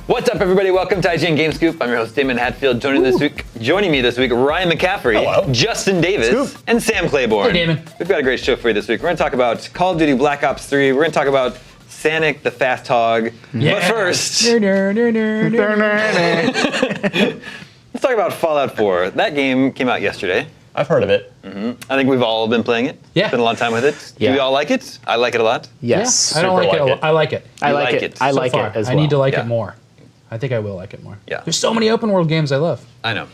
What's up, everybody? Welcome to IGN Game Scoop. I'm your host, Damon Hatfield. Joining me this week, Ryan McCaffrey, Hello. Justin Davis, and Sam Claiborne. Hey, Damon. We've got a great show for you this week. We're going to talk about Call of Duty Black Ops 3. We're going to talk about Sanic the Fast Hog. Yeah. But first, let's talk about Fallout 4. That game came out yesterday. I've heard of it. I think we've all been playing it. Yeah. Spent a lot of time with it. Yeah. Do we all like it? I like it a lot. Yes. I don't Super like it. like it. I like it. I You like like it. it I so like far. it as I well. need to like Yeah. it more. I think I will like it more. Yeah. There's so many open world games I love. I know.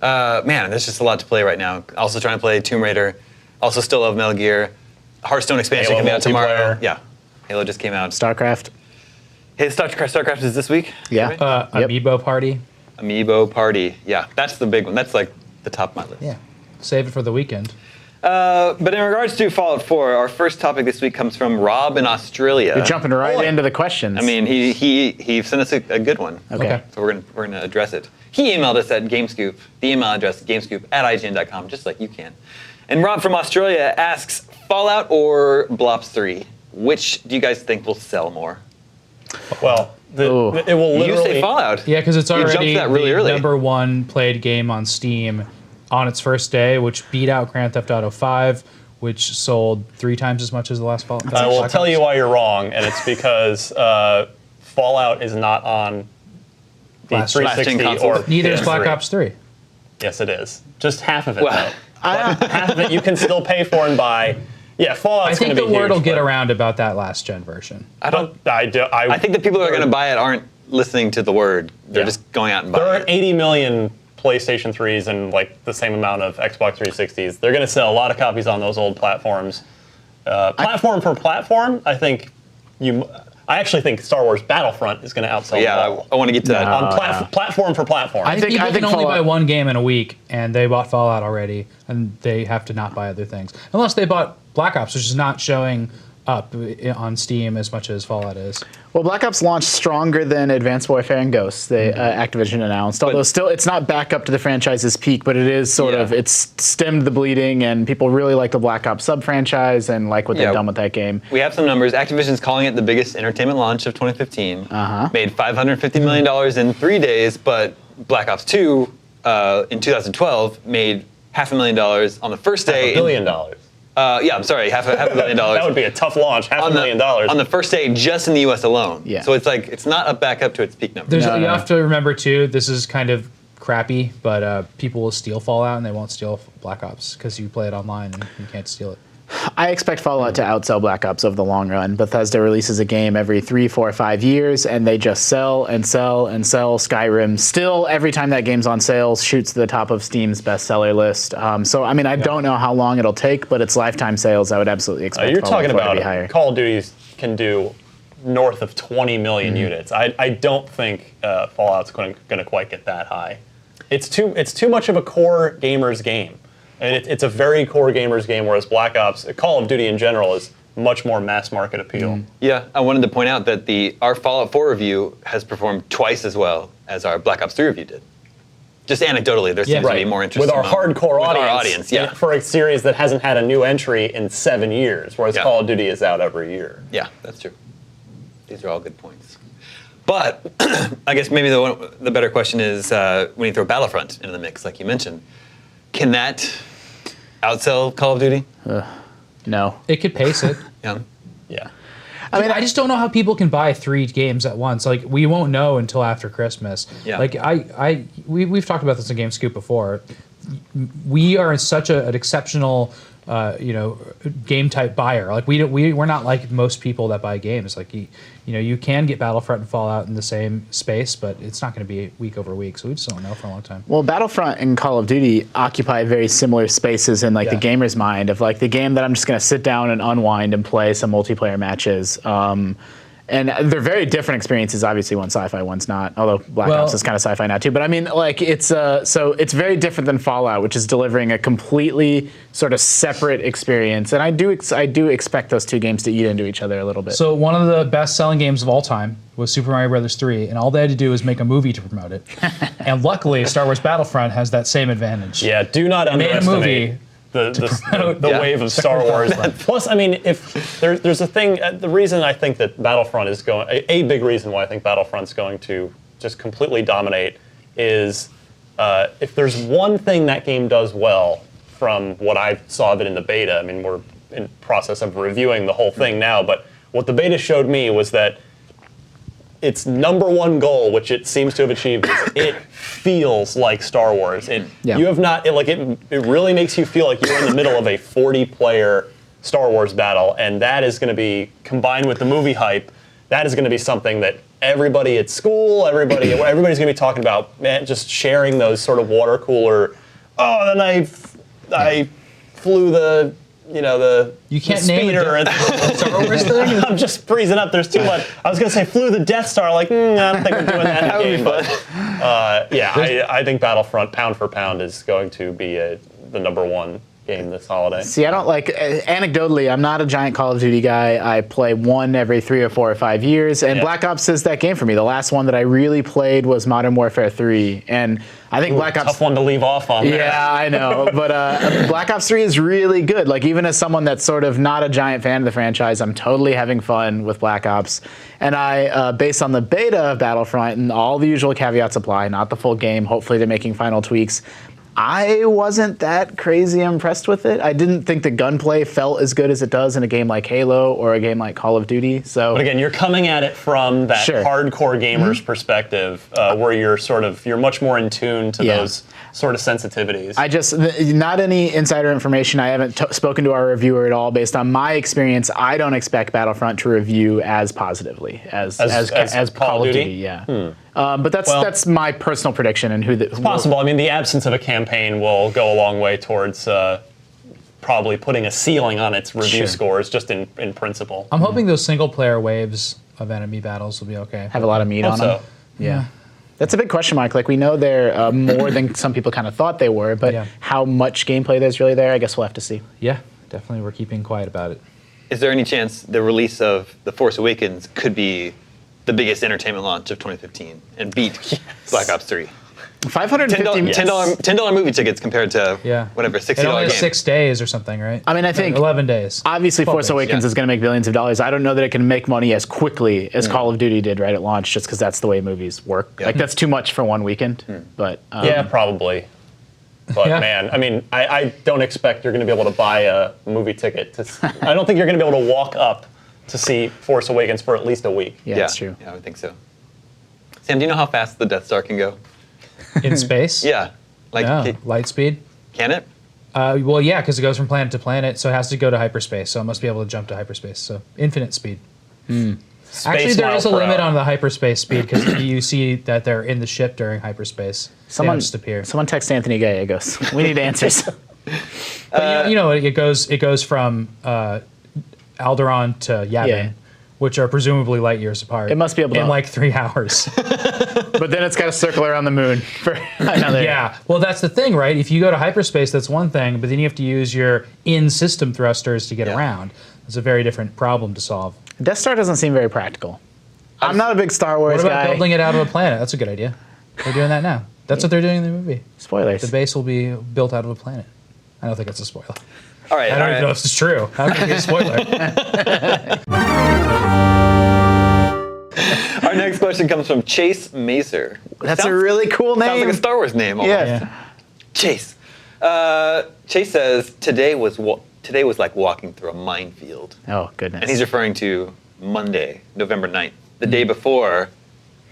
Man, there's just a lot to play right now. Also trying to play Tomb Raider. Also still love Metal Gear. Hearthstone expansion Halo coming out tomorrow. multiplayer. Yeah. Halo just came out. StarCraft. Hey, StarCraft is this week? Yeah. Right? Yep. Amiibo Party. Amiibo Party. Yeah, that's the big one. That's like the top of my list. Yeah. Save it for the weekend. But in regards to Fallout 4, our first topic this week comes from Rob in Australia. You're jumping right Boy. into the questions. I mean, he sent us a good one. Okay. So we're gonna address it. He emailed us at GameScoop, the email address gamescoop@ign.com, just like you can. And Rob from Australia asks, Fallout or Blops 3? Which do you guys think will sell more? Well, Ooh. it will You literally. say Fallout. Yeah, because it's You jumped already that really the early. #1 played game on Steam on its first day, which beat out Grand Theft Auto 5, which sold 3 times as much as the last Fallout. I will tell you why you're wrong, and it's because Fallout is not on the Last- 360 last-gen or consoles. Neither is Black PS3. Ops 3. Yes, it is. Just half of it. Well, though. Half of it you can still pay for and buy. Yeah, I Fallout's going think to be the word huge, will get but around about that last gen version. I don't. I I think the people that are going to buy it aren't listening to the word. They're Yeah. just going out and there buying are it. 80 million PlayStation 3s and like the same amount of Xbox 360s. They're going to sell a lot of copies on those old platforms. Platform for platform, I actually think Star Wars Battlefront is going to outsell Yeah, them all. I want to get to that. On platform for platform. I think people I think can only Fallout- buy one game in a week, and they bought Fallout already, and they have to not buy other things. Unless they bought Black Ops, which is not showing up on Steam as much as Fallout is. well, Black Ops launched stronger than Advanced Warfare and Ghosts. They Activision announced, although still it's not back up to the franchise's peak, but it is sort Yeah. of it's stemmed the bleeding, and people really like the Black Ops sub franchise and like what Yeah. they've done with that game. We have some numbers. Activision's calling it the biggest entertainment launch of 2015. Made $550 million in 3 days, but Black Ops 2 in 2012 made $500,000 on the first day. $1 billion. Yeah, I'm sorry, half a $1 billion. That would be a tough launch. Half on $1 million. on the first day, just in the U.S. alone. Yeah. So it's like it's not up back up to its peak number. You no. have to remember too. This is kind of crappy, but people will steal Fallout and they won't steal Black Ops because you play it online and you can't steal it. I expect Fallout to outsell Black Ops over the long run. Bethesda releases a game every 3, 4, 5 years, and they just sell and sell and sell. Skyrim still, every time that game's on sale, shoots to the top of Steam's bestseller list. So, I mean, I don't know how long it'll take, but its lifetime sales, I would absolutely expect You're Fallout talking 4 to be about higher. Call of Duty can do north of 20 million units. I don't think Fallout's going to quite get that high. It's too much of a core gamers game. I mean, it's a very core gamers game, whereas Black Ops, Call of Duty in general, is much more mass market appeal. Yeah, I wanted to point out that our Fallout 4 review has performed twice as well as our Black Ops 3 review did. Just anecdotally, there seems to be more interest With our among- hardcore with audience, our audience, yeah. for a series that hasn't had a new entry in 7 years, whereas Yeah. Call of Duty is out every year. Yeah, that's true. These are all good points. But I guess maybe the better question is when you throw Battlefront into the mix, like you mentioned, can that outsell Call of Duty? No. It could pace it. Yeah. Yeah. I mean, I just don't know how people can buy 3 games at once. Like, we won't know until after Christmas. Yeah. Like, we've talked about this in Game Scoop before. We are such an exceptional, game type buyer. Like, we're not like most people that buy games. Like, you can get Battlefront and Fallout in the same space, but it's not going to be week over week. So we just don't know for a long time. Well, Battlefront and Call of Duty occupy very similar spaces in like the gamer's mind of like the game that I'm just going to sit down and unwind and play some multiplayer matches. And they're very different experiences. Obviously, one's sci-fi, one's not. Although Black Ops is kind of sci-fi now too. But I mean, like it's so it's very different than Fallout, which is delivering a completely sort of separate experience. And I do expect those two games to eat into each other a little bit. So one of the best-selling games of all time was Super Mario Bros. 3, and all they had to do was make a movie to promote it. And luckily, Star Wars Battlefront has that same advantage. Yeah, do not They made a underestimate. movie the Yeah. wave of Star Wars. Plus, I mean, if there's a thing, the reason I think that Battlefront is going, a big reason why I think Battlefront's going to just completely dominate is if there's one thing that game does well from what I saw of it in the beta. I mean, we're in process of reviewing the whole thing now, but what the beta showed me was that its number one goal, which it seems to have achieved, is it feels like Star Wars. You have not, it really makes you feel like you're in the middle of a 40-player Star Wars battle, and that is going to be, combined with the movie hype, that is going to be something that everybody at school, everybody's going to be talking about, man, just sharing those sort of water cooler, oh, then I flew the, You can't the name speeder a Star Wars thing. I'm just freezing up. There's too much. I was going to say flew the Death Star. I don't think we're doing that. That would be fun. I think Battlefront, pound for pound, is going to be the number one game this holiday. See, I don't like, anecdotally, I'm not a giant Call of Duty guy. I play one every 3 or 4 or 5 years, and Black Ops is that game for me. The last one that I really played was Modern Warfare 3, and I think Black Ops... Tough one to leave off on. Yeah, I know, but Black Ops 3 is really good. Like, even as someone that's sort of not a giant fan of the franchise, I'm totally having fun with Black Ops. And I, based on the beta of Battlefront, and all the usual caveats apply, not the full game, hopefully they're making final tweaks, I wasn't that crazy impressed with it. I didn't think the gunplay felt as good as it does in a game like Halo or a game like Call of Duty. So, but again, you're coming at it from that hardcore gamer's perspective, where you're much more in tune to those sort of sensitivities. I just, not any insider information. I haven't spoken to our reviewer at all. Based on my experience, I don't expect Battlefront to review as positively as Call of Duty. Yeah. But that's my personal prediction and it's possible. I mean, the absence of a campaign will go a long way towards probably putting a ceiling on its review scores, just in principle. I'm hoping those single-player waves of enemy battles will be okay. Have a lot of meat on them. Yeah. That's a big question mark. Like, we know they're more than some people kind of thought they were, but how much gameplay there's really there, I guess we'll have to see. Yeah, definitely. We're keeping quiet about it. Is there any chance the release of The Force Awakens could be the biggest entertainment launch of 2015 and beat Black Ops 3? $10 movie tickets compared to whatever, $60 it only has game. 6 days or something, right? I mean, I think 11 days. Obviously, Force Awakens is going to make billions of dollars. I don't know that it can make money as quickly as Call of Duty did right at launch, just because that's the way movies work. Like, that's too much for one weekend. But yeah, probably. But man, I mean, I don't expect you're going to be able to buy a movie ticket. I don't think you're going to be able to walk up to see Force Awakens for at least a week. Yeah, that's true. Yeah, I would think so. Sam, do you know how fast the Death Star can go? In space? Yeah. Light speed? Can it? Well, yeah, because it goes from planet to planet, so it has to go to hyperspace. So it must be able to jump to hyperspace. So infinite speed. Actually, there is a limit on the hyperspace speed because you see that they're in the ship during hyperspace. Someone just appear. Someone text Anthony Gay. It goes, we need answers. But it goes from Alderaan to Yavin, which are presumably light years apart. It must be able to in like 3 hours. But then it's got to circle around the moon for another. Yeah, well, that's the thing, right? If you go to hyperspace, that's one thing, but then you have to use your in-system thrusters to get around. It's a very different problem to solve. Death Star doesn't seem very practical. I'm not a big Star Wars guy. What about building it out of a planet? That's a good idea. They're doing that now. That's what they're doing in the movie. Spoilers. The base will be built out of a planet. I don't think that's a spoiler. All right. I don't even know if it's true. How could it be a spoiler? Our next question comes from Chase Mazer. That's a really cool name. Sounds like a Star Wars name almost. Yeah. Chase. Chase says, today was like walking through a minefield. Oh, goodness. And he's referring to Monday, November 9th, the day before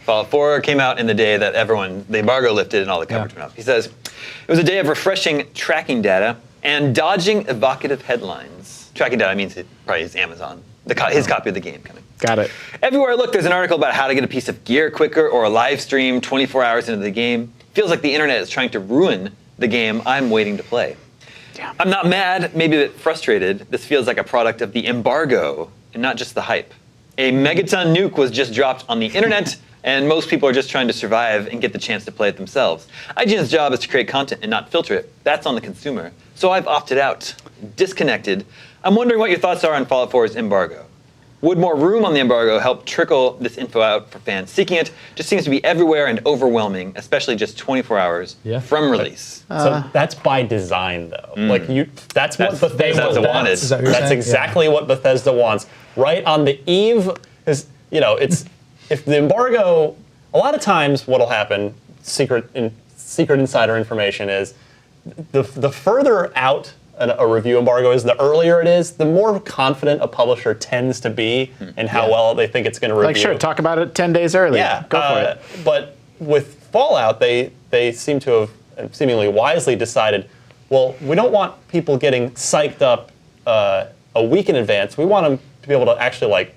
Fallout 4 came out and the day that the embargo lifted and all the coverage went up. He says, it was a day of refreshing tracking data and dodging evocative headlines. Tracking data means it probably is Amazon, his copy of the game coming. Got it. Everywhere I look, there's an article about how to get a piece of gear quicker or a live stream 24 hours into the game. Feels like the internet is trying to ruin the game I'm waiting to play. Damn. I'm not mad, maybe a bit frustrated. This feels like a product of the embargo and not just the hype. A megaton nuke was just dropped on the internet, and most people are just trying to survive and get the chance to play it themselves. IGN's job is to create content and not filter it. That's on the consumer. So I've opted out, disconnected. I'm wondering what your thoughts are on Fallout 4's embargo. Would more room on the embargo help trickle this info out for fans seeking it? Just seems to be everywhere and overwhelming, especially just 24 hours from release. So that's by design, though. That's what Bethesda wanted. wants. Is that what you're That's saying? exactly what Bethesda wants. Right on the eve, because if the embargo, a lot of times what'll happen, secret insider information is, the further out a review embargo is, the earlier it is, the more confident a publisher tends to be in how well they think it's going to review. Like, sure, talk about it 10 days early. Yeah, Go for it. But with Fallout, they seem to have seemingly wisely decided, well, we don't want people getting psyched up a week in advance. We want them to be able to actually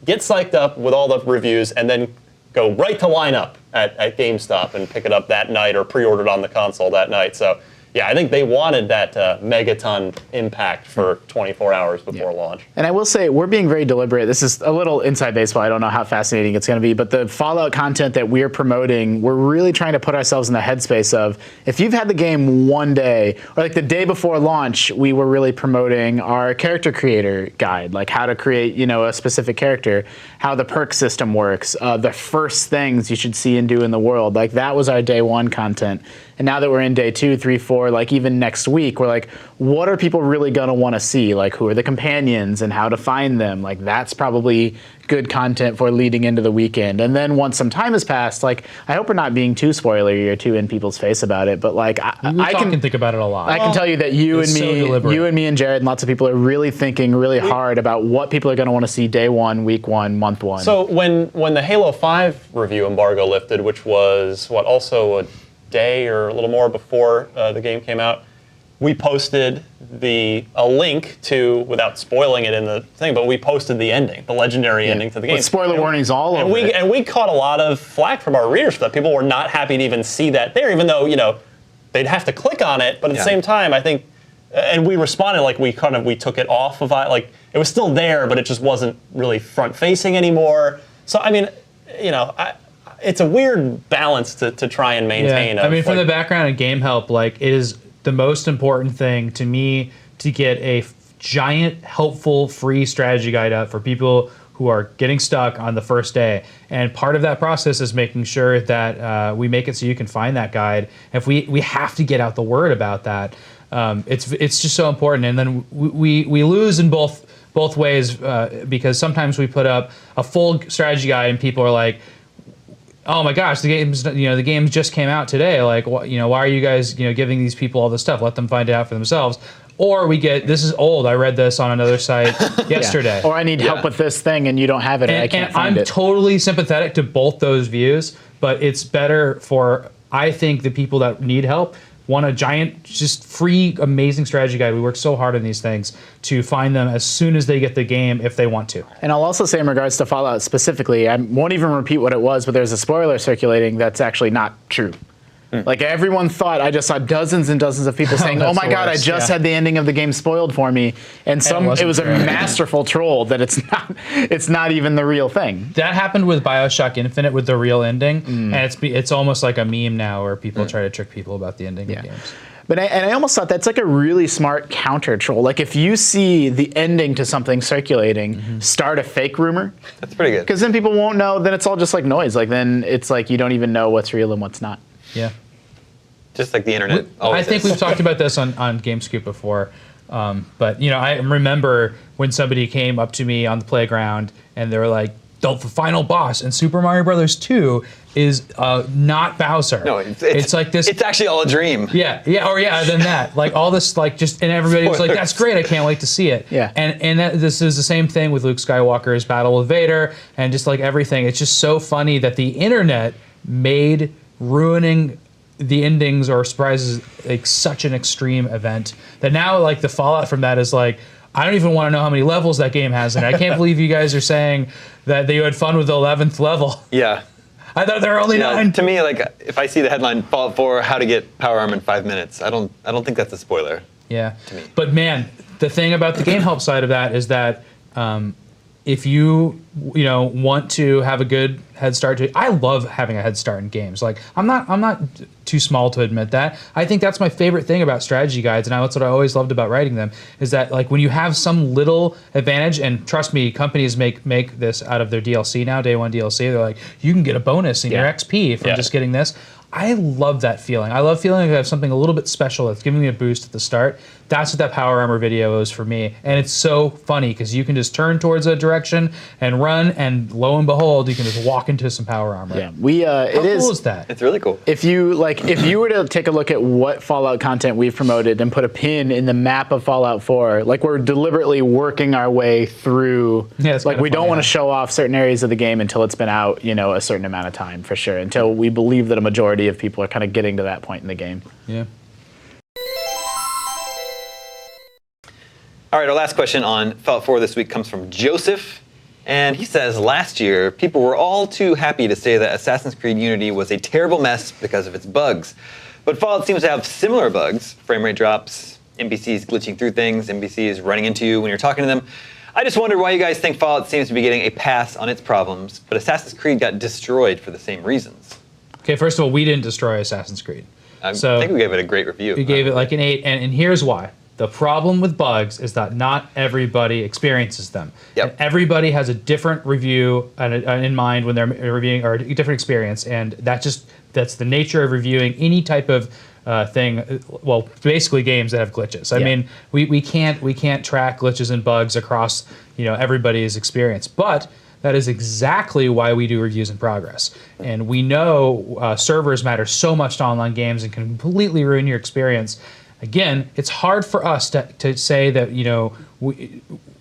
get psyched up with all the reviews and then go right to line up at GameStop and pick it up that night or pre-order it on the console that night. So yeah, I think they wanted that megaton impact for 24 hours before launch. And I will say, we're being very deliberate. This is a little inside baseball. I don't know how fascinating it's going to be, but the Fallout content that we're promoting, we're really trying to put ourselves in the headspace of, if you've had the game one day, or like the day before launch, we were really promoting our character creator guide, like how to create, a specific character, how the perk system works, the first things you should see and do in the world. Like, that was our day one content. And now that we're in day 2, 3, 4, like even next week, we're like, what are people really going to want to see? Like, who are the companions and how to find them? Like, that's probably good content for leading into the weekend. And then once some time has passed, I hope we're not being too spoilery or too in people's face about it, but I can think about it a lot. I can tell you that you and me and Jared and lots of people are really thinking really hard about what people are going to want to see day 1, week 1, month 1. So when the Halo 5 review embargo lifted, which was also a day or a little more before the game came out, we posted a link to, without spoiling it in the thing, but we posted the ending, the legendary ending to the game. With spoiler warnings all over it. And we caught a lot of flack from our readers for that. People were not happy to even see that there, even though, they'd have to click on it, but at the same time, I think, and we responded we took it off of it, it was still there, but it just wasn't really front-facing anymore. So, I mean, it's a weird balance to try and maintain. Yeah. From the background of Game Help, it is the most important thing to me to get a giant, helpful, free strategy guide out for people who are getting stuck on the first day. And part of that process is making sure that we make it so you can find that guide. If we have to get out the word about that, it's just so important. And then we lose in both ways because sometimes we put up a full strategy guide and people are like, oh my gosh, the game just came out today. Why are you guys, giving these people all this stuff? Let them find it out for themselves. Or we get, this is old. I read this on another site yesterday. Or I need help with this thing and you don't have it and I can't find it. I'm totally sympathetic to both those views, but it's better for, I think, the people that need help want a giant, just free, amazing strategy guide. We work so hard on these things to find them as soon as they get the game if they want to. And I'll also say in regards to Fallout specifically, I won't even repeat what it was, but there's a spoiler circulating that's actually not true. Everyone thought, I just saw dozens and dozens of people saying, oh my God, I just had the ending of the game spoiled for me. And it was a masterful troll that it's not even the real thing. That happened with BioShock Infinite with the real ending. And it's almost like a meme now where people try to trick people about the ending of games. But I almost thought that's a really smart counter troll. If you see the ending to something circulating, start a fake rumor. That's pretty good. Because then people won't know, then it's all just noise. Then it's you don't even know what's real and what's not. Yeah. Just like the internet. I think we've talked about this on GameScoop before, but I remember when somebody came up to me on the playground and they were like, "The final boss in Super Mario Brothers 2 is not Bowser." No, it's like this. It's actually all a dream. Yeah, than that, all this, just, and everybody was like, "That's great! I can't wait to see it." Yeah, and this is the same thing with Luke Skywalker's battle with Vader, and just everything. It's just so funny that the internet made ruining the endings or surprises such an extreme event that now the fallout from that is I don't even want to know how many levels that game has, and I can't believe you guys are saying that you had fun with the 11th level. Yeah. I thought there were only 9. To me, if I see the headline Fallout 4, how to get Power Armor in 5 minutes, I don't think that's a spoiler. Yeah. To me. But man, the thing about the Game Help side of that is that if you want to have a good head start to, I love having a head start in games. Like I'm not too small to admit that. I think that's my favorite thing about strategy guides, and that's what I always loved about writing them, is that like when you have some little advantage, and trust me, companies make this out of their DLC now, day one DLC. They're like, you can get a bonus in your XP from just getting this. I love that feeling. I love feeling like I have something a little bit special that's giving me a boost at the start. That's what that power armor video is for me. And it's so funny because you can just turn towards a direction and run, and lo and behold, you can just walk into some power armor. Yeah, How cool is that? It's really cool. If you were to take a look at what Fallout content we've promoted and put a pin in the map of Fallout 4, like we're deliberately working our way through. Yeah, it's like we don't want to to show off certain areas of the game until it's been out, a certain amount of time for sure. Until we believe that a majority of people are kind of getting to that point in the game. Yeah. All right, our last question on Fallout 4 this week comes from Joseph. And he says, last year, people were all too happy to say that Assassin's Creed Unity was a terrible mess because of its bugs. But Fallout seems to have similar bugs, frame rate drops, NPCs glitching through things, NPCs running into you when you're talking to them. I just wondered why you guys think Fallout seems to be getting a pass on its problems, but Assassin's Creed got destroyed for the same reasons. Okay, first of all, we didn't destroy Assassin's Creed. I think we gave it a great review. We gave it like an 8, and here's why. The problem with bugs is that not everybody experiences them. Yep. And everybody has a different review in mind when they're reviewing, or a different experience, and that's the nature of reviewing any type of thing. Well, basically games that have glitches. I mean, we can't track glitches and bugs across everybody's experience, but that is exactly why we do reviews in progress. And we know servers matter so much to online games and can completely ruin your experience. Again, it's hard for us to say that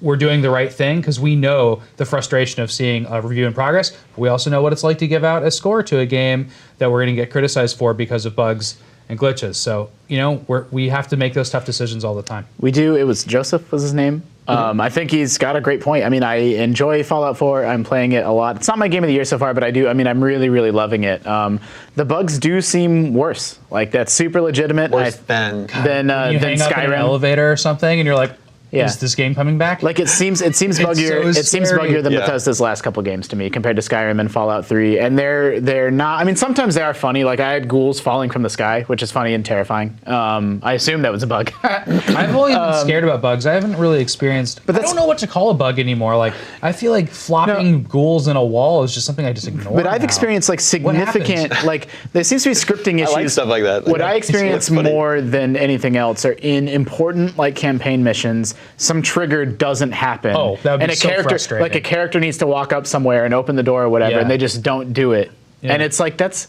we're doing the right thing because we know the frustration of seeing a review in progress. We also know what it's like to give out a score to a game that we're going to get criticized for because of bugs and glitches. So we have to make those tough decisions all the time. We do. It was Joseph was his name. I think he's got a great point. I mean, I enjoy Fallout 4. I'm playing it a lot. It's not my game of the year so far, but I do. I mean, I'm really, really loving it. The bugs do seem worse. Like that's super legitimate. Worse than You hang up in an Skyrim. elevator or something, and you're like, is this game coming back? Like it seems buggier. so It seems scary. buggier than Bethesda's last couple games to me compared to Skyrim and Fallout 3. And they're not. I mean, sometimes they are funny. Like I had ghouls falling from the sky, which is funny and terrifying. I assume that was a bug. I've always been scared about bugs. I haven't really experienced. But I don't know what to call a bug anymore. Like I feel like flopping ghouls in a wall is just something I just ignore. But I've experienced like significant, like there seems to be scripting issues. I like stuff like that. What I experience more than anything else are in important like campaign missions, some trigger doesn't happen. Oh, that would be and a so character, frustrating. like a character needs to walk up somewhere and open the door or whatever, and they just don't do it. Yeah. And it's like that's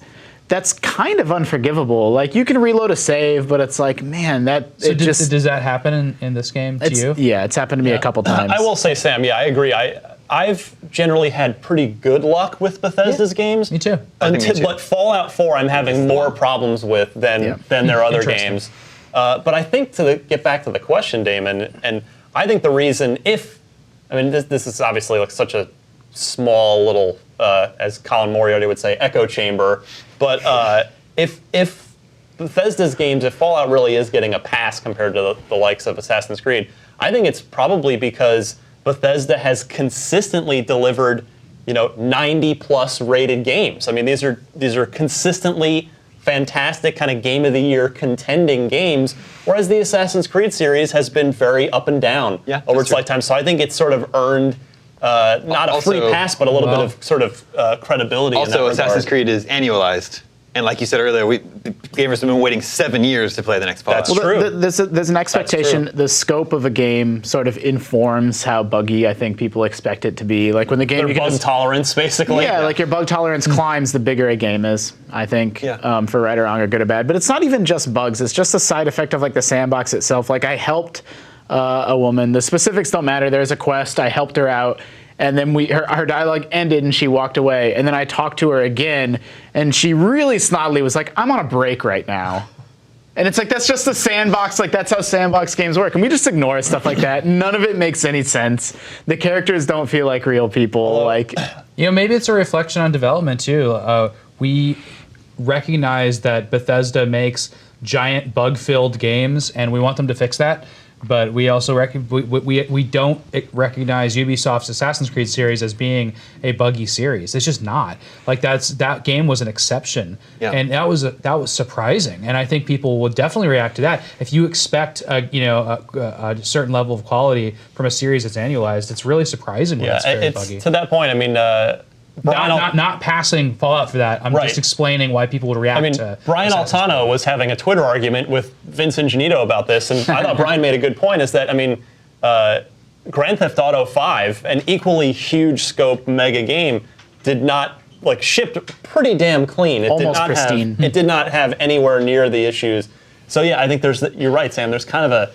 kind of unforgivable. Like you can reload a save, but it's like, man, So does that happen in this game to you? Yeah, it's happened to me a couple times. I will say, Sam, I agree. I've generally had pretty good luck with Bethesda's games. Me too. But Fallout 4 I'm having more problems with than their other Interesting. games. But I think get back to the question, Damon, and I think the reason this is obviously like such a small little, as Colin Moriarty would say, echo chamber, but if Bethesda's games, if Fallout really is getting a pass compared to the likes of Assassin's Creed, I think it's probably because Bethesda has consistently delivered 90 plus rated games. I mean, these are consistently fantastic kind of game of the year contending games, whereas the Assassin's Creed series has been very up and down over its lifetime. So I think it's sort of earned not a free pass, but a little bit of sort of credibility. Also, in that Assassin's regard. Creed is annualized. And like you said earlier, gamers have been waiting 7 years to play the next Fallout. That's true. There's an expectation. The scope of a game sort of informs how buggy I think people expect it to be. Like when the game, Their bug tolerance, basically. Yeah, like your bug tolerance climbs the bigger a game is, I think, for right or wrong or good or bad. But it's not even just bugs. It's just a side effect of like the sandbox itself. Like I helped a woman. The specifics don't matter. There's a quest. I helped her out. And then her dialogue ended and she walked away. And then I talked to her again and she really snottily was like, I'm on a break right now. And it's like, that's just the sandbox. Like, that's how sandbox games work. And we just ignore stuff like that. None of it makes any sense. The characters don't feel like real people. Maybe it's a reflection on development, too. We recognize that Bethesda makes giant bug-filled games, and we want them to fix that. but we also we don't recognize Ubisoft's Assassin's Creed series as being a buggy series. It's just not. Like that game was an exception, and that was surprising. And I think people will definitely react to that. If you expect a certain level of quality from a series that's annualized, it's really surprising when it's very buggy. To that point, I mean. Not passing Fallout for that. I'm just explaining why people would react to. Brian Altano was having a Twitter argument with Vince Ingenito about this, and I thought Brian made a good point. Is that Grand Theft Auto 5, an equally huge scope mega game, did not shipped pretty damn clean. It Almost did not pristine. It did not have anywhere near the issues. So yeah, I think you're right, Sam. There's kind of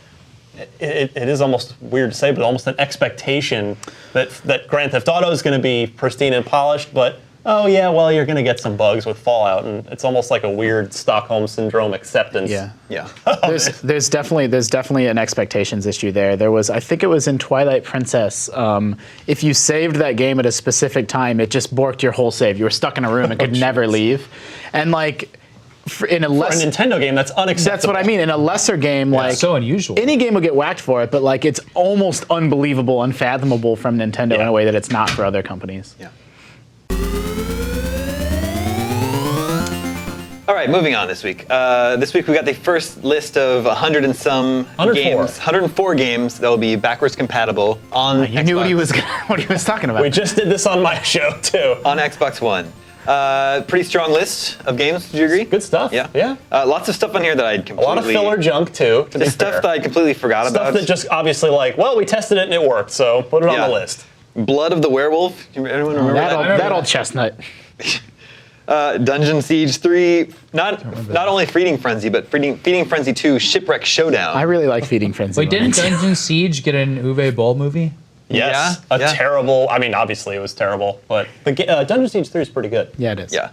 it is almost weird to say, but almost an expectation that Grand Theft Auto is going to be pristine and polished, but you're going to get some bugs with Fallout, and it's almost like a weird Stockholm Syndrome acceptance. Yeah. There's definitely an expectations issue there. I think it was in Twilight Princess. If you saved that game at a specific time, it just borked your whole save. You were stuck in a room and could never leave. And for a Nintendo game, that's unacceptable. That's what I mean. In a lesser game, so unusual. Any game will get whacked for it, but it's almost unbelievable, unfathomable from Nintendo in a way that it's not for other companies. Yeah. All right, moving on this week. This week we got the first list of 100 and some 104. games, 104 games that will be backwards compatible on Xbox. You knew what he was talking about. We just did this on my show too. On Xbox One. Pretty strong list of games. Do you agree? Good stuff. Yeah. Lots of stuff on here that I'd completely. A lot of filler junk too. To be stuff fair. that I completely forgot about. Stuff that just obviously we tested it and it worked, so put it on the list. Blood of the Werewolf. Anyone remember that old chestnut. Dungeon Siege 3. Not only Feeding Frenzy, but Feeding Frenzy 2 Shipwreck Showdown. I really like Feeding Frenzy. Wait, didn't Dungeon Siege get an Uwe Boll movie? Yes. Terrible. I mean, obviously it was terrible, but the Dungeon Siege 3 is pretty good. Yeah, it is. Yeah.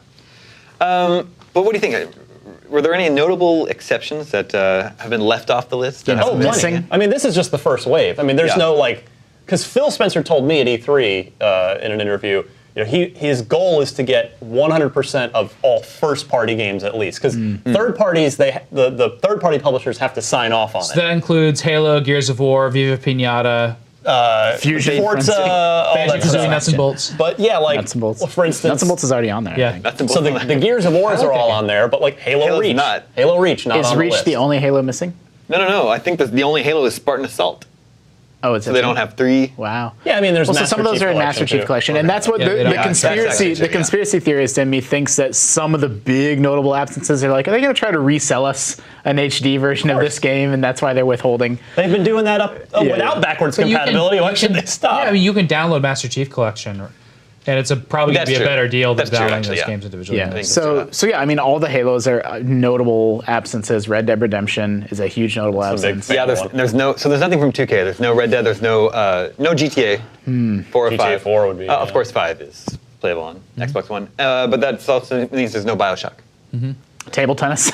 But what do you think? Were there any notable exceptions that have been left off the list? Plenty. I mean, this is just the first wave. I mean, there's no because Phil Spencer told me at E3 in an interview, his goal is to get 100% of all first-party games at least, because third parties, the third-party publishers have to sign off on it. That includes Halo, Gears of War, Viva Pinata, Fusion, Forza, all that Banjo-Kazooie, stuff. Nuts and Bolts. But Nuts and Bolts. for instance, Nuts and Bolts is already on there. Yeah. So the Gears of Wars are all on there, but Halo's Reach, not. Halo Reach not Is on the Reach list. the only Halo missing? No. I think the only Halo is Spartan Assault. Oh, it's So they don't have 3. Wow. Yeah, I mean, there's So some of those are in Master Chief too. Collection, and that's what Yeah, they don't- the Yeah, conspiracy that's actually true, the conspiracy theorist in me thinks that some of the big notable absences are are they going to try to resell us an HD version of this game, and that's why they're withholding? They've been doing that without backwards But you can- compatibility. Why you should can- they stop? Yeah, I mean, you can download Master Chief Collection, and it's probably going to be That's a true. better deal than That's true, downloading actually, those yeah. games individually. Yeah. think So yeah, I mean, all the Halos are notable absences. Red Dead Redemption is a huge notable a big absence. fan. Yeah, there's nothing from 2K. There's no Red Dead. There's no GTA. 4 or GTA 5. 4 would be, Of yeah. course, 5 is playable on Xbox One. But that also means there's no Bioshock. Table tennis.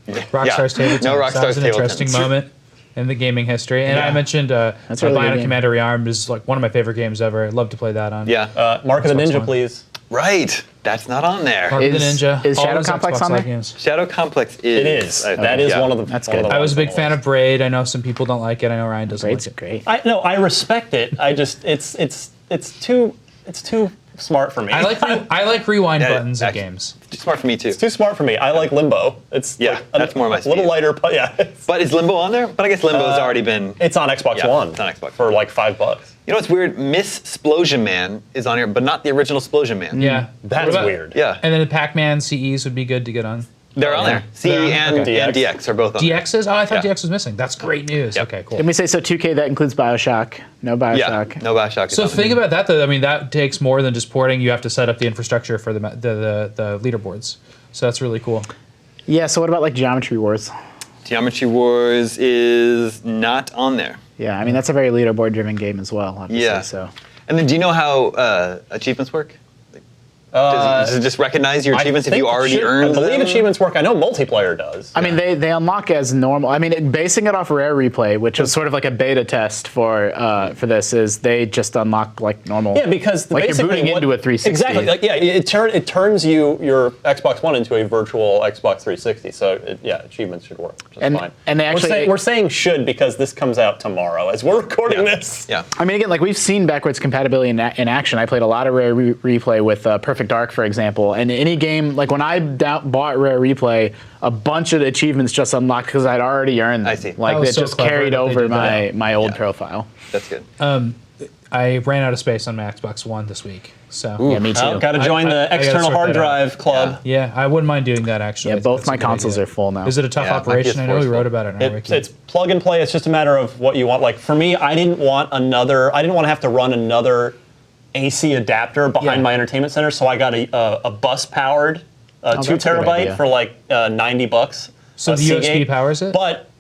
Rockstar's Yeah. Table Tennis. No That Rockstar's was an Table interesting Tennis. moment in the gaming history. And I mentioned That's a really good Bionic game. Commando Rearmed is one of my favorite games ever. I'd love to play that on. Yeah. Mark of the Xbox Ninja, One. please. Right. That's not on there. Mark of the Is- Ninja. is all Shadow those Complex on Xbox-like there? games. Shadow Complex is. It is. That is one of the. That's one of good. the I was a ones big on fan the of Braid. I know some people don't like it. I know Ryan doesn't Braid's like it. great. I respect it. I just it's too smart for me. I like rewind Yeah, buttons in actually- games. It's smart for me too. It's too smart for me. I like Limbo. It's Yeah, that's more my a little speed. lighter, but yeah, But is Limbo on there? But I guess Limbo's already been. it's on Xbox Yeah, One. it's on Xbox. for like $5. You know what's weird? Miss Splosion Man is on here, but not the original Splosion Man. Yeah. That's What about- weird. Yeah. And then the Pac-Man CEs would be good to get on. They're on there. CE They're on- and, okay. and DX are both on there. DXs? Oh, I thought Yeah. DX was missing. That's great news. Yep. Okay, cool. Didn't we say so? 2K that includes Bioshock. No Yeah. Bioshock. No Bioshock. is So on think there. about that, though. I mean, that takes more than just porting. You have to set up the infrastructure for the leaderboards. So that's really cool. Yeah. So what about like Geometry Wars? Geometry Wars is not on there. Yeah. I mean, that's a very leaderboard-driven game as well. Obviously, Yeah. So And then do you know how achievements work? Does it just recognize your achievements if think you already I earned believe them? achievements work. I know multiplayer does. I mean, they unlock as normal. I mean, basing it off Rare Replay, which was sort of like a beta test for this, is they just unlock like normal. Yeah, because like you're booting into a 360. Exactly. Like, yeah, it turns your Xbox One into a virtual Xbox 360. So achievements should work just fine. And they actually we're saying should because this comes out tomorrow as we're recording this. Yeah. I mean, again, like we've seen backwards compatibility in action. I played a lot of Rare Replay with Perfect Dark, for example. And any game, like when I bought Rare Replay, a bunch of the achievements just unlocked because I'd already earned them. I see. Like That was it so just clever carried that they over did that. my old Yeah. profile. That's good. I ran out of space on my Xbox One this week, so Yeah, me too. Oh, got to join the I gotta external sort hard that out. drive club. yeah, I wouldn't mind doing that actually. Yeah, I think both that's a my good consoles idea. are full now. Is it a tough Yeah, my operation? I know PS4 we is wrote full. about it in our wiki. It's plug and play. It's just a matter of what you want. Like for me, I didn't want to have to run another AC adapter behind Yeah. my entertainment center, so I got a bus powered 2 that's a good terabyte idea. for like $90. So the Seagate. USB powers it? But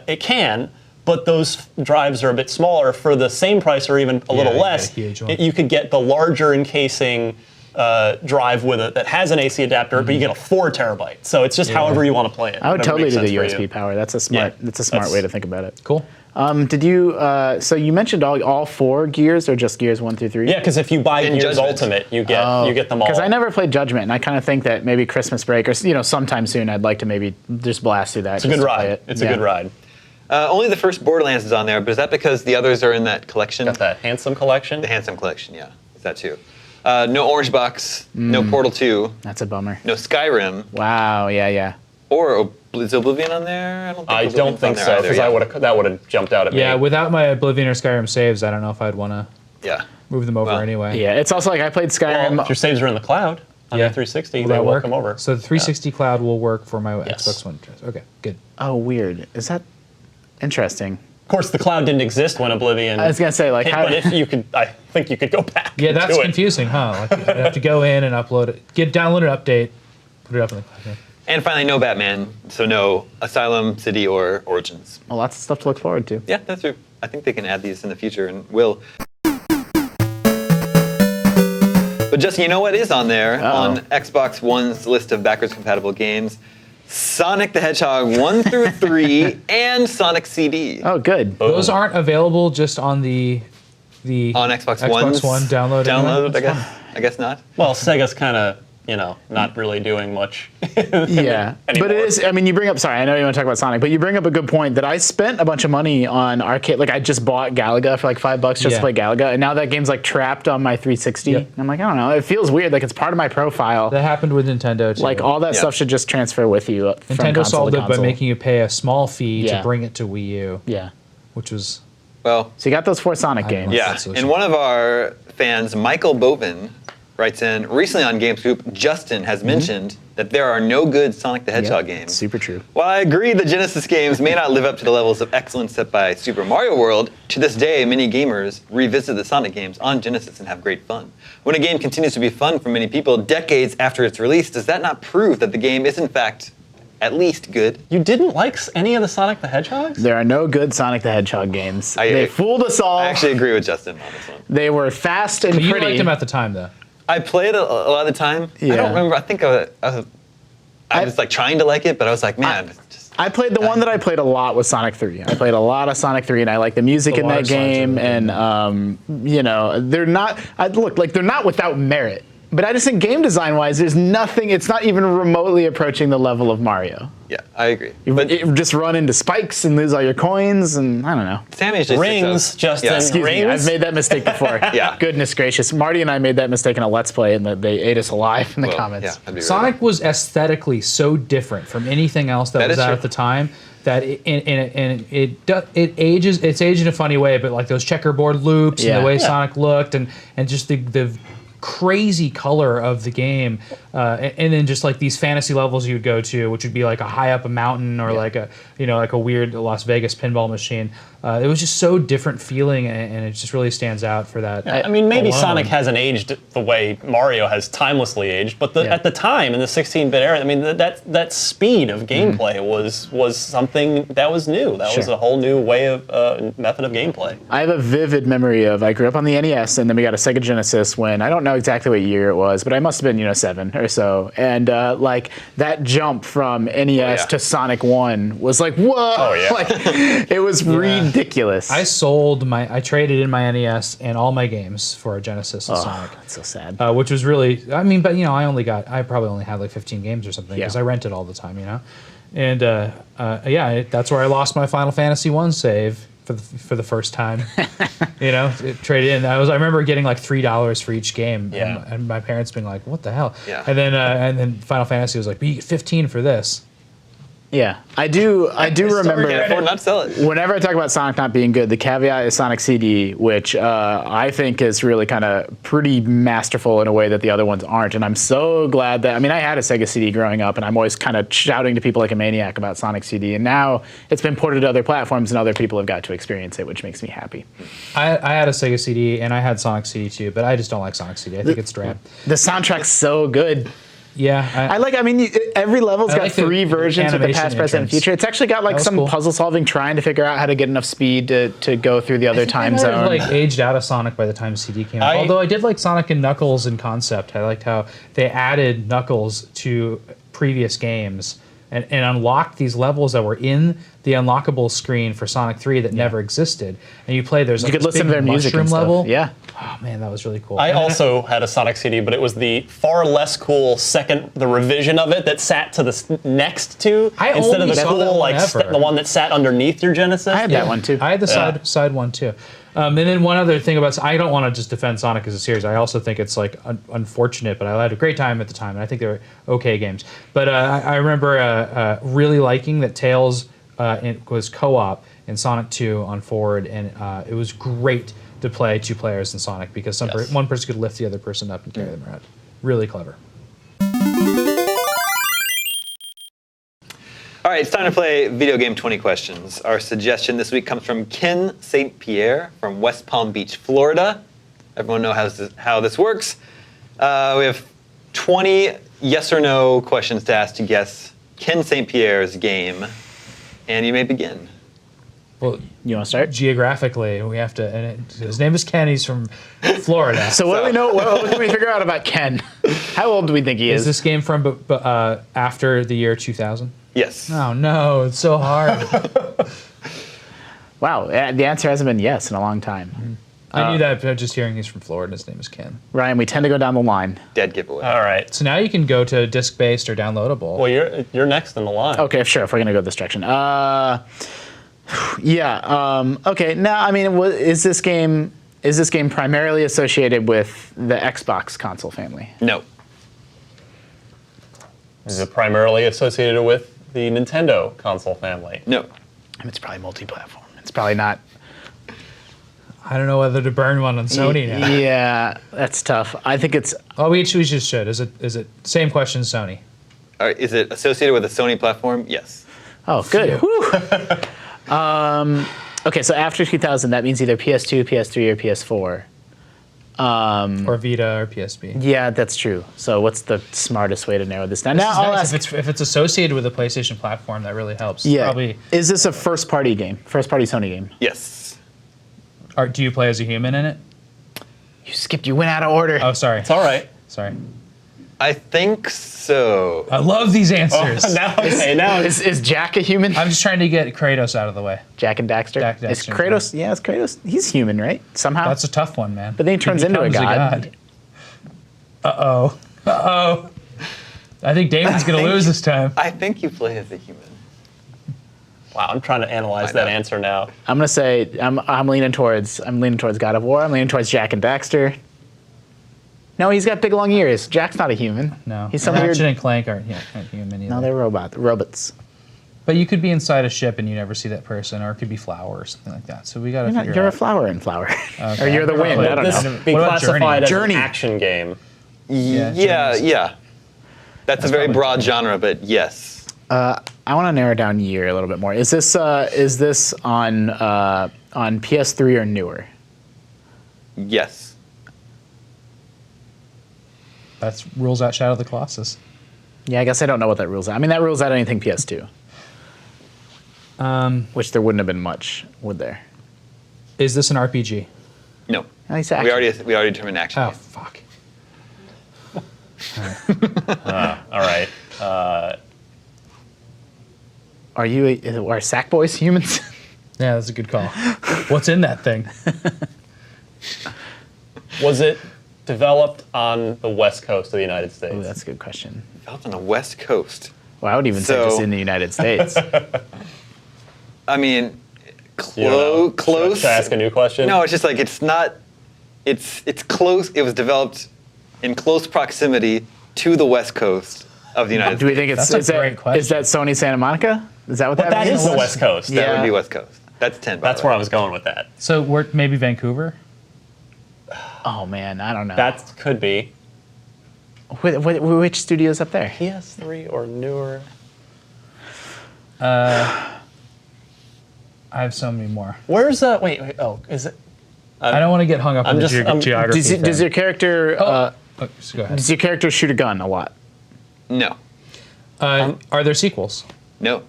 it can. But those drives are a bit smaller for the same price or even a little you get less. a huge one. You could get the larger encasing drive with it that has an AC adapter, but you get a 4 terabyte. So it's just however you want to play it. I would whatever totally makes do the sense for you. USB power. That's a smart. Yeah, That's a smart that's- way to think about it. Cool. Did you? So you mentioned all 4 Gears or just Gears 1 through 3? Yeah, because if you buy In Gears Judgment. Ultimate, you get them all. Because I never played Judgment, and I kind of think that maybe Christmas break or sometime soon, I'd like to maybe just blast through that. It's a good ride. It's a good ride. Only the first Borderlands is on there, but is that because the others are in that collection? Got that handsome collection. The Handsome Collection, yeah. Is that too? No Orange Box, no Portal 2, That's a bummer. no Skyrim, Wow. Yeah. or is Oblivion on there? I Oblivion's don't on think there so either, because yeah. that would have jumped out at Yeah, me. without my Oblivion or Skyrim saves, I don't know if I'd want to Yeah. move them over Well, anyway. Yeah. It's also like I played Skyrim. Well, if your saves are in the cloud on Yeah. your 360, Will they that will work? come over. So the 360 cloud will work for my Yes. Xbox One. Okay, good. Oh, weird. Is that interesting? Of course, the cloud didn't exist when Oblivion. I was gonna say like how. but if you could, I think you could go back. Yeah, that's to it. confusing, huh? Like you have to go in and upload it, download an update, put it up in the cloud. And finally, no Batman, so no Asylum, City, or Origins. Well, lots of stuff to look forward to. Yeah, that's true. I think they can add these in the future and will. But Justin, you know what is on there on Xbox One's list of backwards compatible games? Sonic the Hedgehog 1 through 3 and Sonic CD Oh, good. Those aren't available just on the on Xbox Xbox One download. Download, anyway? I guess not. Well, Sega's kind of, not really doing much. Yeah, but Anymore. it is. I mean, you bring up. Sorry, I know you want to talk about Sonic, but you bring up a good point that I spent a bunch of money on arcade. Like I just bought Galaga for like $5 just Yeah. to play Galaga, and now that game's like trapped on my 360. Yep. I'm like, I don't know. It feels weird. Like it's part of my profile. That happened with Nintendo too. Like all that Yeah. stuff should just transfer with you. From Nintendo console solved to it by console. making you pay a small fee Yeah. to bring it to Wii U, Yeah. which was Well, So you got those 4 Sonic I don't games. know. yeah. That's so And one of our fans, Michael Bovin, writes in, recently on GameScoop, Justin has mentioned that there are no good Sonic the Hedgehog Yep, games. super true. While I agree the Genesis games may not live up to the levels of excellence set by Super Mario World, to this day many gamers revisit the Sonic games on Genesis and have great fun. When a game continues to be fun for many people decades after its release, does that not prove that the game is in fact at least good? You didn't like any of the Sonic the Hedgehogs? There are no good Sonic the Hedgehog games. I- They fooled us all. I actually agree with Justin on this one. They were fast and you pretty. liked them at the time though. I played a lot of the time. I Yeah. don't remember. I think I was like trying to like it, but I was like, man, it's just, I played the one that I played a lot was Sonic 3. I played a lot of Sonic 3, and I like the music The in water that slides game. are really And they're not. They're not without merit. But I just think game design wise, there's nothing. It's not even remotely approaching the level of Mario. yeah, I agree. But you just run into spikes and lose all your coins, and I don't know. Sammy usually sticks Rings, out. Justin. Yeah. Excuse me, Rings? I've made that mistake before. Yeah. Goodness gracious, Marty and I made that mistake in a Let's Play, and they ate us alive in the Well, comments. yeah, that'd be Sonic was aesthetically so different from anything else that That was is out true. at the time that it ages. It's aged in a funny way, but like those checkerboard loops Yeah. and the way Yeah. Sonic looked and just the crazy color of the game, and then just like these fantasy levels you would go to, which would be like a high up a mountain or like a like a weird Las Vegas pinball machine. It was just so different feeling, and it just really stands out for that. I mean, maybe alone. Sonic hasn't aged the way Mario has timelessly aged, but at the time in the 16-bit era, I mean, that speed of gameplay was something that was new. That was Sure. a whole new way of method of gameplay. I have a vivid memory of I grew up on the NES, and then we got a Sega Genesis when I don't know exactly what year it was, but I must have been 7 or so. And like that jump from NES yeah. to Sonic 1 was like, whoa! Oh, yeah. Like it was ridiculous. I traded in my NES and all my games for a Genesis and Sonic. That's so sad. Which was really, I mean, but I probably only had like 15 games or something because Yeah. I rented all the time, and that's where I lost my Final Fantasy 1 save for the first time. Traded in. I remember getting like $3 for each game, Yeah. and my parents being like, "What the hell?" Yeah. And then Final Fantasy was like, "But you get 15 for this." Yeah, I do remember. Can't afford not to sell it. Whenever I talk about Sonic not being good, the caveat is Sonic CD, which I think is really kind of pretty masterful in a way that the other ones aren't. And I'm so glad that, I mean, I had a Sega CD growing up, and I'm always kind of shouting to people like a maniac about Sonic CD. And now it's been ported to other platforms, and other people have got to experience it, which makes me happy. I had a Sega CD and I had Sonic CD too, but I just don't like Sonic CD. I think it's drab. The soundtrack's so good. Yeah, Every level's I got like the 3 versions with the animation past, present, and entrance. future. It's actually got like was some cool. puzzle solving, trying to figure out how to get enough speed to go through the other time I might have, zone. like aged out of Sonic by the time CD came out. Although I did like Sonic and Knuckles in concept. I liked how they added Knuckles to previous games and unlocked these levels that were in the unlockable screen for Sonic 3 that never existed. And you play, there's like You could this listen big to their music mushroom and stuff. level. Yeah. Oh man, that was really cool. I And then also had a Sonic CD, but it was the far less cool the revision of it that sat to the next to I instead of only the saw that cool one ever. the one that sat underneath your Genesis. I had that one too. I had the side one too. And then one other thing about, I don't want to just defend Sonic as a series. I also think it's like unfortunate, but I had a great time at the time, and I think they were okay games. But I remember really liking that Tails was co-op in Sonic 2 on forward, and it was great to play 2 players in Sonic because one person could lift the other person up and carry them around. Really clever. All right, it's time to play Video Game 20 Questions. Our suggestion this week comes from Ken St. Pierre from West Palm Beach, Florida. Everyone knows how this works. We have 20 yes or no questions to ask to guess Ken St. Pierre's game, and you may begin. Well, You want to start? geographically, we have to. And his name is Ken. He's from Florida. So what do we know? What can we figure out about Ken? How old do we think he Is is? this game from after the year 2000? Yes. Oh no, it's so hard. Wow, the answer hasn't been yes in a long time. I knew that by just hearing he's from Florida. His name is Ken. Ryan, we tend to go down the line. Dead giveaway. All right. So now you can go to disc-based or downloadable. Well, you're next in the line. Okay, sure. If we're gonna go this direction, yeah. Okay. Now, I mean, is this game primarily associated with the Xbox console family? No. Is it primarily associated with the Nintendo console family? No. I mean, it's probably multi-platform. It's probably not. I don't know whether to burn one on Sony now. Yeah, that's tough. I think it's. Oh, we just should. Is it same question, Sony? All right, is it associated with a Sony platform? Yes. Oh, good. Whew. Okay, so after 2000, that means either PS2, PS3, or PS4. Or Vita or PSP? Yeah, that's true. So what's the smartest way to narrow this down? Now I'll ask. If it's associated with a PlayStation platform, that really helps. Yeah. Probably. Is this a first-party game? First-party Sony game? Yes. Do you play as a human in it? You skipped. You went out of order. Oh, sorry. It's all right. Sorry. I think so. I love these answers. Now Is Jack a human? I'm just trying to get Kratos out of the way. Jack and Daxter? Jack Is Daxter, Kratos? Yeah, it's Kratos. He's human, right? Somehow. That's a tough one, man. But then he turns into a becomes god. Uh-oh. Uh-oh. I think Damon's going to lose this time. I think you play as a human. Wow, I'm trying to analyze I that know. answer now. I'm gonna say I'm leaning towards God of War. I'm leaning towards Jack and Daxter. No, he's got big long ears. Jack's not a human. No. He's some Ratchet weird. and Clank aren't human either. No, they're robots. But you could be inside a ship and you never see that person, or it could be flower or something like that. So we got to figure You're a out. flower in flower, Okay. or you're the wind. I don't This know. be What about classified as Journey? an action game. Yeah, Yeah. Journeys. That's a very probably broad genre, but yes. I I want to narrow down year a little bit more. Is this on PS3 or newer? Yes. That rules out Shadow of the Colossus. Yeah, I guess I don't know what that rules out. I mean, that rules out anything PS2. Which there wouldn't have been much, would there? Is this an RPG? No. Nice We action. already determined action. Oh, fuck. All right. Are Sackboys humans? Yeah, that's a good call. What's in that thing? Was it developed on the west coast of the United States? Ooh, that's a good question. Developed on the West Coast. Well, I would even say So- just in the United States. I mean, You don't know? close. Should I ask a new question? No, it's just like it's not. It's close. It was developed in close proximity to the West Coast of the United Do we States. think it's That's a great question. is that Sony Santa Monica? Is that what But that means? is the west coast. That Yeah. would be West Coast. That's 10. That's where I was going with that. So we're maybe Vancouver? Oh man, I don't know. That could be Which studio's up there? PS3 or newer. I have so many more. Where's wait, oh, is it? I don't want to get hung up on the I'm- geography Does thing. your character Oh, so go ahead. does your character shoot a gun a lot? No. Are there sequels? No.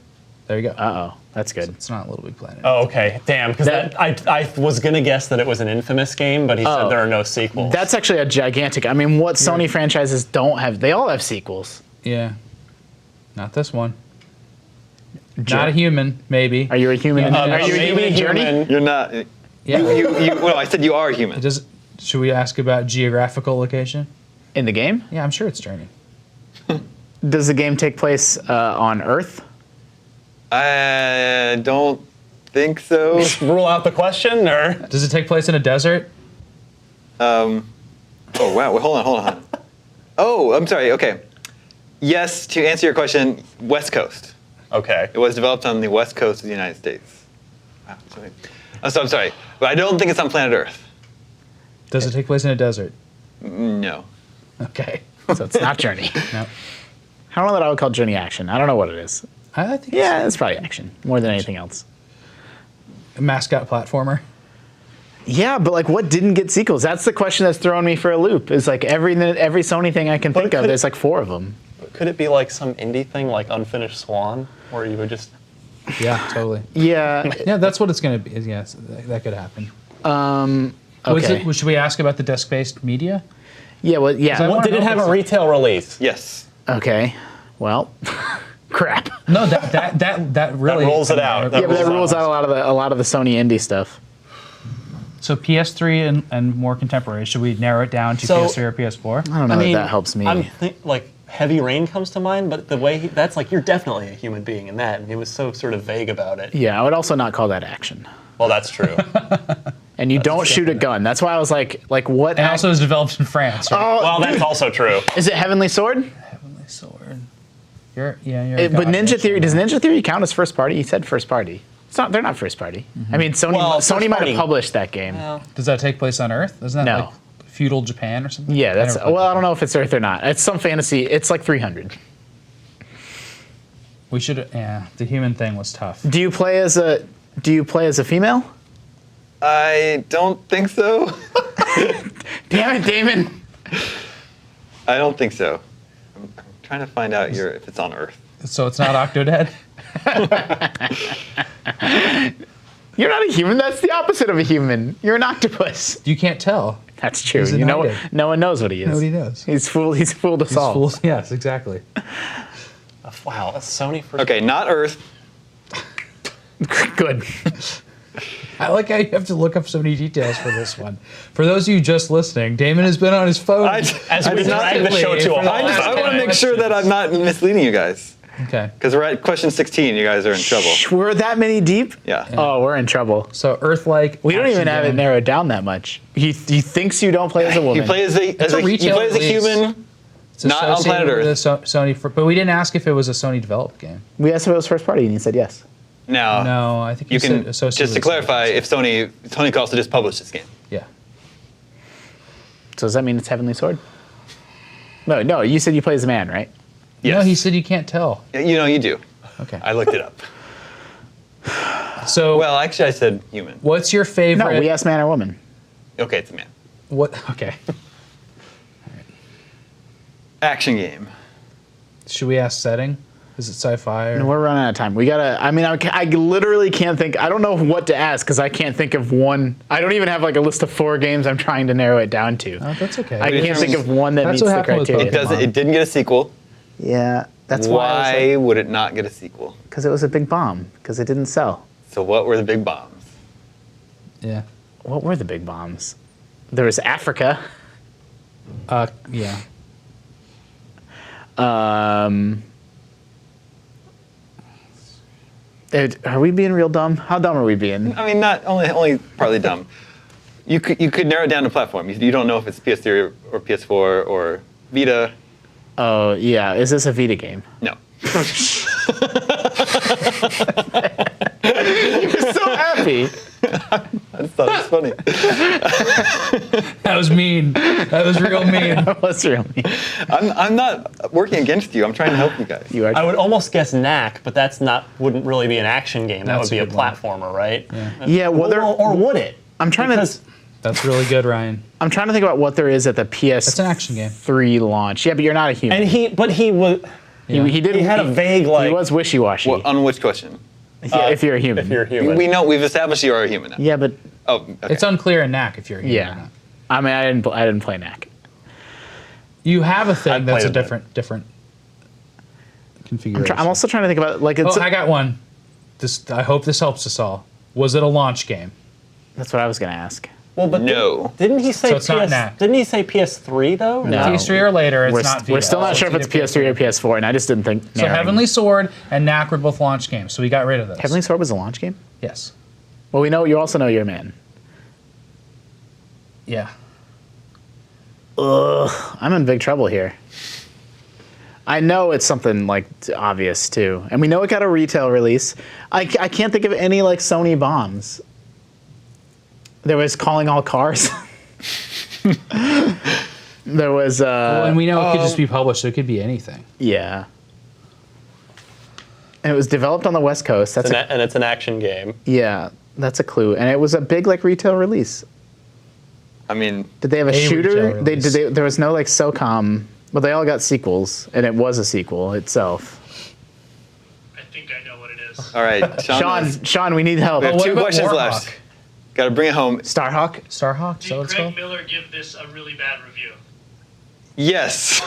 There you go. Uh oh, that's good. It's not Little Big Planet. Oh, okay. Damn, because That- I was gonna guess that it was an Infamous game, but he said there are no sequels. That's actually a gigantic. I mean, what Sony franchises don't have? They all have sequels. Yeah. Not this one. Not a human, maybe. Are you a human? Yeah, are you a maybe human in Journey? human. You're not. Yeah. Well, I said you are human. Should we ask about geographical location? In the game? Yeah, I'm sure it's Journey. Does the game take place on Earth? I don't think so. Rule out the question, or Does it take place in a desert? Oh wow! Wait, hold on. Oh, I'm sorry. Okay. Yes, to answer your question, West Coast. okay. It was developed on the West Coast of the United States. Wow. I'm sorry, but I don't think it's on planet Earth. Does it take place in a desert? No. Okay. So it's not Journey. No. I don't know that I would call Journey action. I don't know what it is. I think Yeah, it's probably action more than anything else. it's a mascot platformer. Yeah, but like, what didn't get sequels? That's the question that's throwing me for a loop. Is like every Sony thing I can think of. could- There's like 4 of them. Could it be like some indie thing, like Unfinished Swan, where you would just Yeah, totally. Yeah. Yeah, that's what it's going to be. Yes, that could happen. Okay. Should we ask about the disc-based media? Yeah. Well. Yeah. I wanna did it know if have a it's- retail release? Yes. Okay. Well. Crap. No, that really rules it out. Yeah, but that rules rules out out a lot of the Sony indie stuff. So PS3 and more contemporary. Should we narrow it down to So- PS3 or PS4? I don't know if that helps me. I'm like Heavy Rain comes to mind, but the way that's like you're definitely a human being in that, and he was so sort of vague about it. Yeah, I would also not call that action. Well, that's true. And you don't shoot a gun. That's why I was like what? And also is developed in France. Right? Well, that's also true. Is it Heavenly Sword? Heavenly Sword. You're a But god, Ninja yes, Theory I does know. Ninja Theory count as first party? You said first party. It's not. They're not first party. I mean, Sony. Well, Sony first might party- have published that game. Does that take place on Earth? Isn't that No. like feudal Japan or something? Yeah, that's. I never Well, I played don't know if it's Earth or not. It's some fantasy. It's like 300. that. We should. Yeah, the human thing was tough. Do you play as a female? I don't think so. Damn it, Damon. I don't think so. I'm trying to find out if it's on Earth. So it's not Octodad. You're not a human. That's the opposite of a human. You're an octopus. You can't tell. That's true. He's You know, united. no one knows what he is. Nobody knows. He's fooled. He's fooled us He's all. fools. Yes, exactly. Wow, that's Sony first. Okay, not Earth. Good. I like how you have to look up so many details for this one. For those of you just listening, Damon has been on his phone. As we did not- drag the show to a for the halt. last I 10 want to make sure that I'm not misleading you guys. Okay. Because we're at question 16. You guys are in trouble. We're that many deep? Yeah. Oh, we're in trouble. So Earth-like. We don't even action have it game. narrowed down that much. He thinks you don't play as a woman. He plays a retail a release. human. It's not on associated planet with Earth. a Sony, but we didn't ask if it was a Sony developed game. We asked if it was first party, and he said yes. Now, No, I think you said can associated just to with clarify Sony. if Sony could also just publish this game. Yeah. So does that mean it's Heavenly Sword? No. You said you play as a man, right? Yes. No, he said you can't tell. You know you do. Okay. I looked it up. So, Well, actually, I said human. what's your favorite? No, we asked man or woman. Okay, it's a man. What? Okay. Action game. Should we ask setting? Is it sci-fi? Or? We're running out of time. We gotta. I mean, I literally can't think. I don't know what to ask because I can't think of one. I don't even have like a list of 4 games. I'm trying to narrow it down to. Oh, that's okay. I can't think of one that That's meets what the happened with criteria. It doesn't. It didn't get a sequel. Yeah, that's Why would it not get a sequel? Because it was a big bomb. Because it didn't sell. So what were the big bombs? Yeah. What were the big bombs? There was Africa. Yeah. Are we being real dumb? How dumb are we being? I mean, not only partly dumb. You could narrow it down to platform. You don't know if it's PS3 or PS4 or Vita. Oh yeah, is this a Vita game? No. You're so happy. I just thought it was funny. That was mean. That was real mean. That was really. I'm not working against you. I'm trying to help you guys. You are. I would almost guess Knack, but wouldn't really be an action game. That That's would be a a good one. platformer, right? Yeah. Well, there. Or would it? I'm trying Because to. That's really good, Ryan. I'm trying to think about what there is at the PS. It's an action game. 3 launch. Yeah, but you're not a human. and he was Yeah. he did. he had a vague He like was wishy-washy. Well, on which question? Yeah, if you're a human. if you're human. We've established you are a human now. Yeah, but Oh, okay. It's unclear in Knack if you're a human or yeah. not. I mean, I didn't play Knack. You have a thing I've that's a played a bit. different configuration. I'm also trying to think about like it's. I got one. I hope this helps us all. Was it a launch game? That's what I was gonna ask. well, but No. Didn't he say So it's not Knack. Didn't he say PS3 though? No. PS3 or later, it's We're, not Vita. we're still not sure if it's either PS3 or PS4, and I just didn't think. So Heavenly Sword and Knack were both launch games, so we got rid of those. Heavenly Sword was a launch game. Yes. Well, we know you also know you're a man. Yeah. I'm in big trouble here. I know it's something like obvious too, and we know it got a retail release. I can't think of any like Sony bombs. There was Calling All Cars. There was Well, and we know it could just be published, so it could be anything. yeah. And it was developed on the West Coast. That's And it's an action game. yeah, that's a clue. And it was a big like retail release. I mean, Did they have a A shooter? retail They release. there was no like SOCOM, but they all got sequels, and it was a sequel itself. I think I know what it is. all right, Sean. Sean, we need help. We have what 2 about questions Warhawk? left. Got to bring it home. Starhawk. Starhawk? Is that Did what it's Craig called? Miller give this a really bad review? Yes.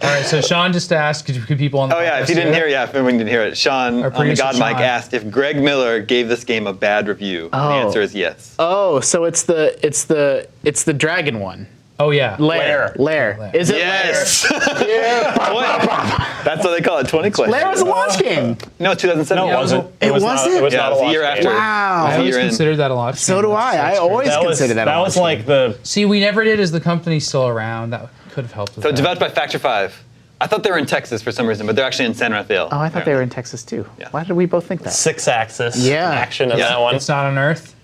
All right, so Sean just asked, could people on the Oh yeah, if you didn't hear, if everyone didn't hear it, Sean Our on the producer, God Mic Sean. asked if Greg Miller gave this game a bad review. And the Oh. answer is yes. Oh, so it's the dragon one. Oh, yeah. Lair. Lair. Is it Yes. That's what they call it. 20 questions. Lair? Lair was a launch game. No, 2007. No, it wasn't. It was wasn't? Not, it was Yeah, not it was a the year launch after. game. Wow. I always You're in. considered that a launch game. So do I. I always That was considered that. a was launch like game. the See, we never did. Is the company still around? That could have helped with So that. developed by Factor 5. I thought they were in Texas for some reason, but they're actually in San Rafael. Oh, I thought they were in Texas too. Yeah. Why did we both think that? 6-axis Yeah. action in Yeah. that one. It's not on Earth?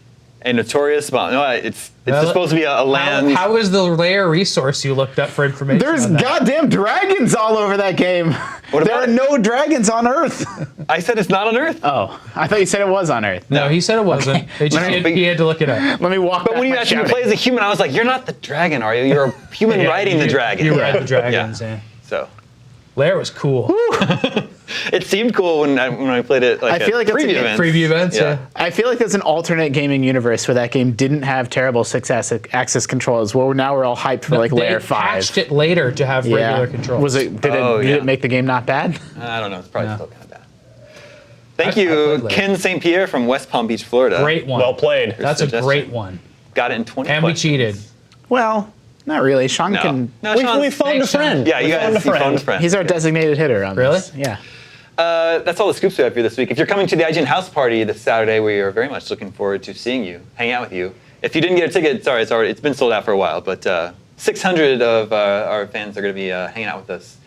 A notorious bomb. No, it's Well, just supposed to be a land. How is the Lair resource you looked up for information There's on that? goddamn dragons all over that game. What There about are it? no dragons on Earth. I said it's not on Earth. Oh, I thought you said it was on Earth. No, he said it wasn't. They just, Let me- he had to look it up. Let me walk But back when you my actually shouting. play as a human, I was like, you're not the dragon, are you? You're a human Yeah, riding the you- dragon. You Yeah. ride the dragons, yeah. So Lair was cool. it seemed cool when I played it. Like I feel like it's a preview game- events. Preview events, yeah. I feel like there's an alternate gaming universe where that game didn't have terrible 6-axis controls. Where now we're all hyped for like they Layer 5. patched it later to have regular controls. Was it? Did Oh, did yeah. it make the game not bad? I don't know. It's probably No. still kind of bad. Thank I you, played Lair. Ken St. Pierre from West Palm Beach, Florida. Great one. Well played. That's a suggestion. great one. Got it in 20 And we questions. cheated. Well, not really. Sean No. can. No, We Sean's- phoned a Thanks, Sean. friend. Yeah, you We guys phoned a phoned a friend. friend. He's our designated hitter on Really? this. Yeah. That's all the scoops we have for you this week. If you're coming to the IGN house party this Saturday, we are very much looking forward to seeing you, hang out with you. If you didn't get a ticket, sorry, it's been sold out for a while, but 600 of our fans are going to be hanging out with us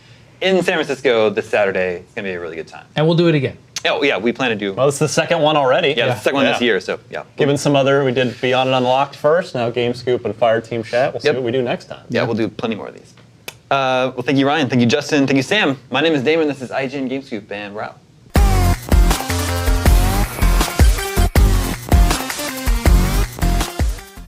in San Francisco this Saturday. It's going to be a really good time. And we'll do it again. Oh yeah, we plan to do. Well, it's the second one already. Yeah, the second one this year. So yeah, Given some other, we did Beyond and Unlocked first. Now Game Scoop and Fire Team Chat. We'll see Yep. what we do next time. yeah, we'll do plenty more of these. Well, thank you, Ryan. Thank you, Justin. Thank you, Sam. My name is Damon. This is IGN GameScoop, and we're out.